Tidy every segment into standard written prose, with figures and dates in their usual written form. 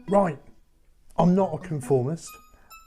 Right, I'm not a conformist.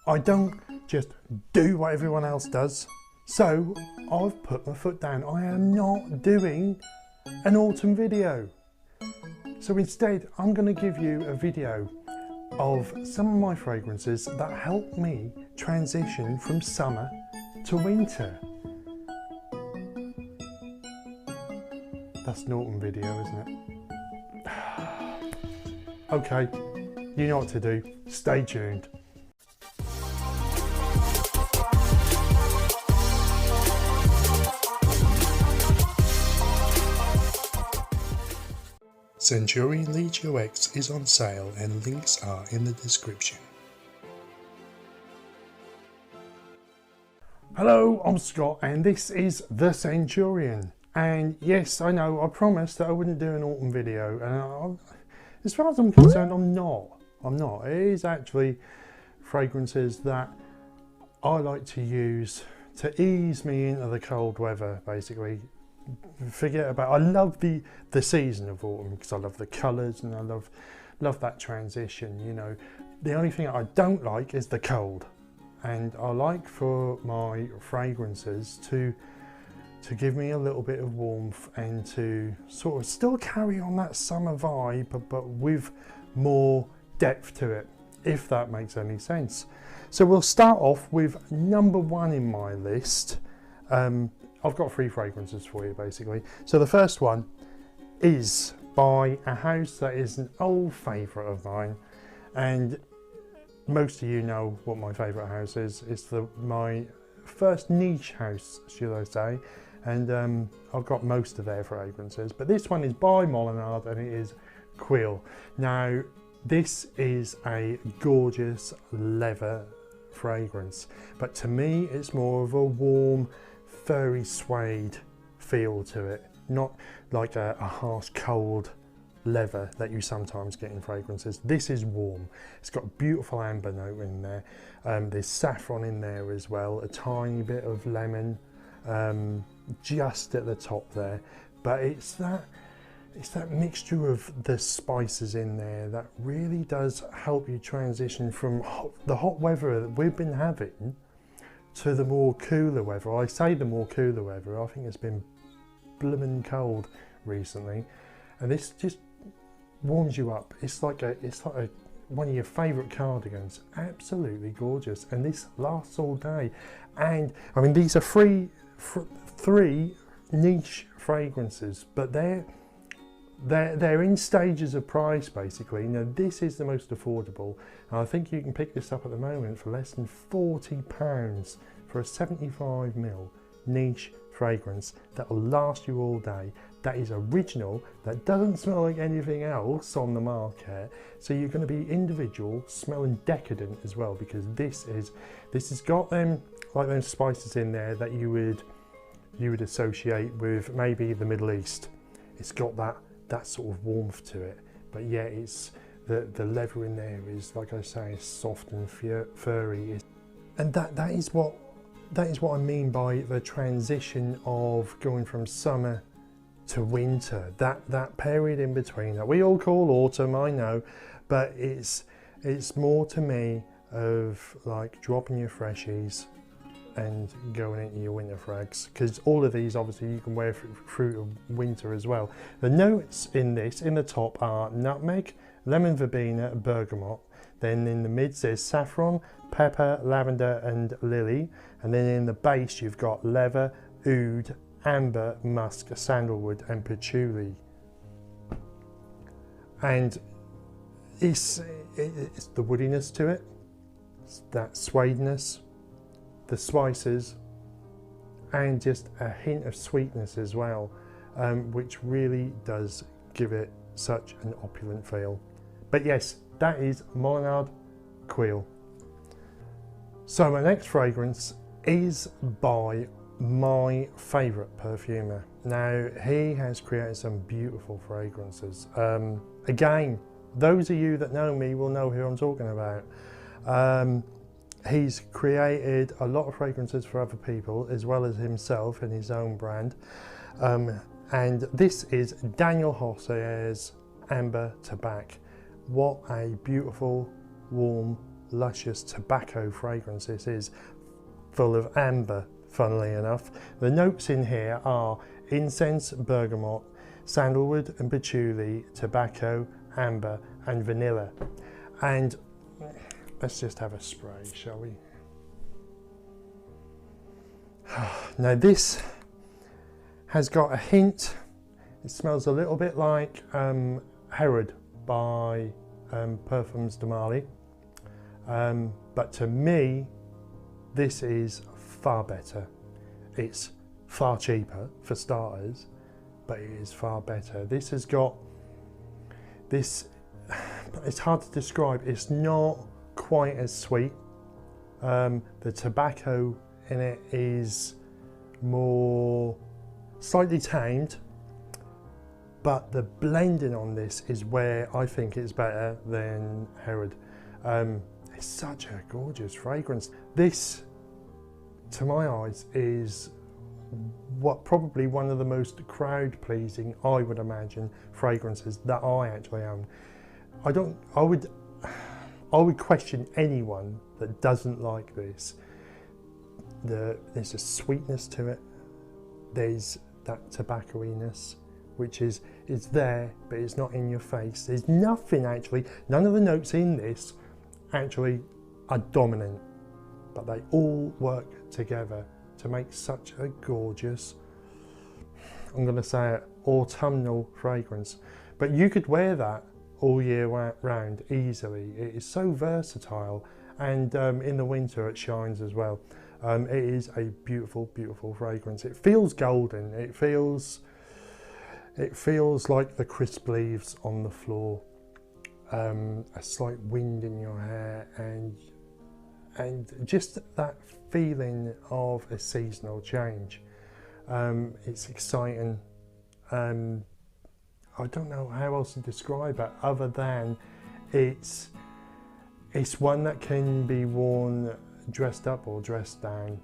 I don't just do what everyone else does. So I've put my foot down. I am not doing an autumn video. So instead, I'm going to give you a video of some of my fragrances that help me transition from summer to winter. That's an autumn video, isn't it? Okay, you know what to do. Stay tuned. Scenturion Legio X is on sale and links are in the description. Hello, I'm Scott and this is the Scenturion. And yes, I know, I promised that I wouldn't do an autumn video, and as far as I'm concerned, I'm not. It is actually fragrances that I like to use to ease me into the cold weather, basically. Forget about, I love the season of autumn because I love the colours and I love that transition, you know. The only thing I don't like is the cold, and I like for my fragrances to give me a little bit of warmth and to sort of still carry on that summer vibe, but with more depth to it, if that makes any sense. So we'll start off with number one in my list. I've got three fragrances for you basically. So the first one is by a house that is an old favourite of mine, and most of you know what my favourite house is. It's my first niche house, should I say, and I've got most of their fragrances, but this one is by Molinard and it is Cuir. Now this is a gorgeous leather fragrance, but to me it's more of a warm, furry suede feel to it, not like a harsh cold leather that you sometimes get in fragrances. This is warm. It's got a beautiful amber note in there. There's saffron in there as well, a tiny bit of lemon just at the top there, but it's that mixture of the spices in there that really does help you transition from the hot weather that we've been having to the more cooler weather. I say the more cooler weather, I think it's been blooming cold recently, and this just warms you up. It's like one of your favourite cardigans. Absolutely gorgeous, and this lasts all day. And I mean, these are three niche fragrances, but they're in stages of price basically. Now this is the most affordable, and I think you can pick this up at the moment for less than £40 for a 75ml niche fragrance that will last you all day. That is original, that doesn't smell like anything else on the market, so you're going to be individual, smelling decadent as well, because this has got them spices in there that you would associate with maybe the Middle East. It's got that sort of warmth to it, but yeah, it's the leather in there is, like I say, soft and furry, and that is what I mean by the transition of going from summer to winter. That period in between that we all call autumn, I know, but it's more to me of like dropping your freshies and going into your winter frags, because all of these obviously you can wear through winter as well. The notes in this, in the top, are nutmeg, lemon verbena, bergamot. Then in the mids there's saffron, pepper, lavender and lily, and then in the base you've got leather, oud, amber, musk, sandalwood and patchouli. And it's the woodiness to it, it's that suadeness, the spices, and just a hint of sweetness as well, which really does give it such an opulent feel. But yes, that is Molinard Cuir. So my next fragrance is by my favourite perfumer. Now he has created some beautiful fragrances. Again, those of you that know me will know who I'm talking about. He's created a lot of fragrances for other people as well as himself and his own brand. And this is Daniel Josier's Ambre Tabac. what a beautiful, warm, luscious tobacco fragrance this is, full of amber, funnily enough. The notes in here are incense, bergamot, sandalwood and patchouli, tobacco, amber and vanilla. And let's just have a spray, shall we? Now this has got a hint, it smells a little bit like Herod by Parfums de Marly, but to me this is far better. It's far cheaper for starters, but it is far better. This has got this, it's hard to describe, it's not quite as sweet. The tobacco in it is more slightly tamed, but the blending on this is where I think it's better than Herod. It's such a gorgeous fragrance. This, to my eyes, is probably one of the most crowd pleasing, I would imagine, fragrances that I actually own. I would question anyone that doesn't like this. There's a sweetness to it. There's that tobacco-iness, which is there, but it's not in your face. There's nothing actually, none of the notes in this actually are dominant, but they all work together to make such a gorgeous, I'm going to say it, autumnal fragrance. But you could wear that all year round easily. It is so versatile, and in the winter it shines as well. It is a beautiful, beautiful fragrance. It feels golden. It feels like the crisp leaves on the floor, a slight wind in your hair, and just that feeling of a seasonal change. It's exciting. I don't know how else to describe it other than it's one that can be worn dressed up or dressed down.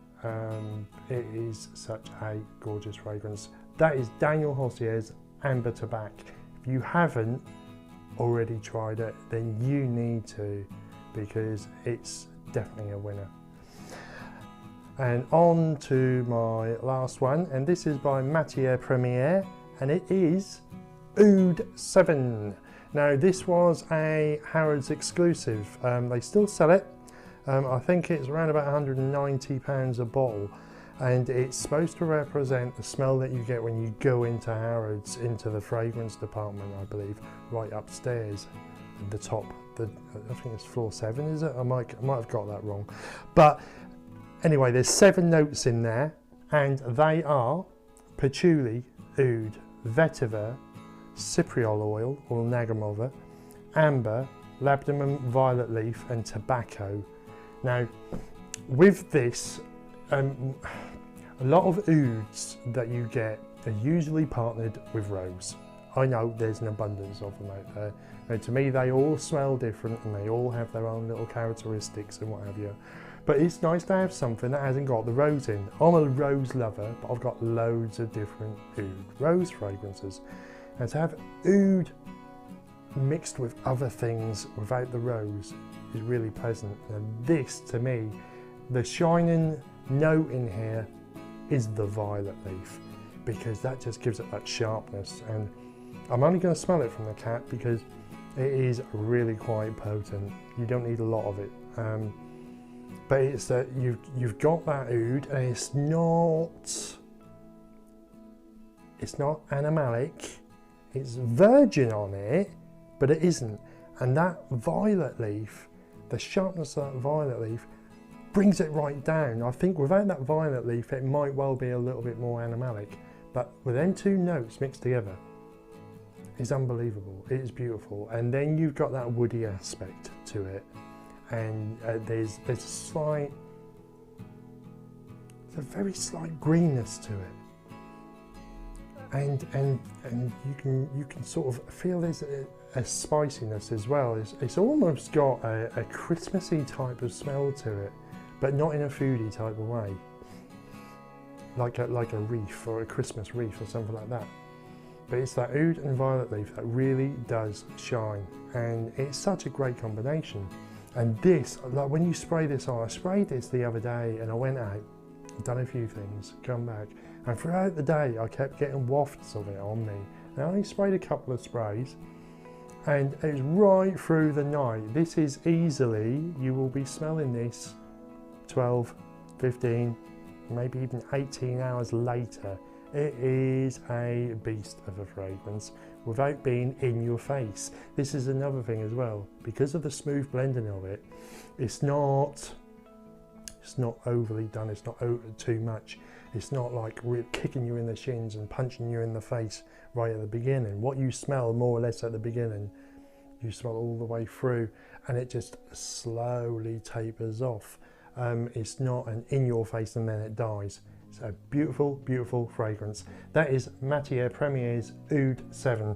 It is such a gorgeous fragrance. That is Daniel Josier's Ambre Tabac. If you haven't already tried it, then you need to, because it's definitely a winner. And on to my last one, and this is by Matière Première, and it is Oud 7. Now this was a Harrods exclusive. They still sell it. I think it's around about £190 a bottle, and it's supposed to represent the smell that you get when you go into Harrods, into the fragrance department, I believe, right upstairs at the top. I think it's floor 7, is it? I might have got that wrong. But anyway, there's 7 notes in there, and they are patchouli, oud, vetiver, cypriol oil or nagamova, amber, labdanum violet leaf and tobacco. Now with this, a lot of ouds that you get are usually partnered with rose. I know there's an abundance of them out there. Now to me they all smell different and they all have their own little characteristics and what have you. But it's nice to have something that hasn't got the rose in. I'm a rose lover, but I've got loads of different oud rose fragrances. And to have oud mixed with other things without the rose is really pleasant. And this, to me, the shining note in here is the violet leaf, because that just gives it that sharpness. And I'm only going to smell it from the cap because it is really quite potent. You don't need a lot of it. But it's that you've got that oud, and it's not animalic. It's virgin on it, but it isn't. And that violet leaf, the sharpness of that violet leaf, brings it right down. I think without that violet leaf, it might well be a little bit more animalic. But with them 2 notes mixed together, it's unbelievable. It is beautiful. And then you've got that woody aspect to it. And there's a very slight greenness to it. And you can sort of feel there's a spiciness as well. It's almost got a Christmassy type of smell to it, but not in a foodie type of way, like a wreath or a Christmas wreath or something like that. but it's that oud and violet leaf that really does shine, and it's such a great combination. And this, like when you spray this on, I sprayed this the other day and I went out, done a few things, come back, and throughout the day I kept getting wafts of it on me. And I only sprayed a couple of sprays, and it was right through the night. This is easily, you will be smelling this 12, 15, maybe even 18 hours later. It is a beast of a fragrance without being in your face. This is another thing as well, because of the smooth blending of it, it's not overly done, it's not too much. It's not like kicking you in the shins and punching you in the face right at the beginning. What you smell more or less at the beginning, you smell all the way through, and it just slowly tapers off. It's not an in your face and then it dies. It's a beautiful, beautiful fragrance. That is Matière Premier's Oud 7.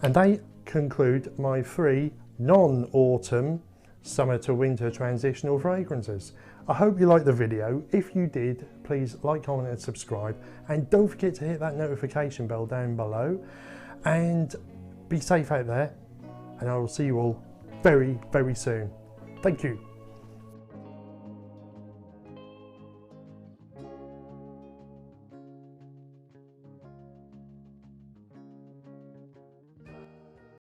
And they conclude my 3 non-autumn summer to winter transitional fragrances. I hope you liked the video. If you did, please like, comment and subscribe. And don't forget to hit that notification bell down below. And be safe out there. And I will see you all very, very soon. Thank you.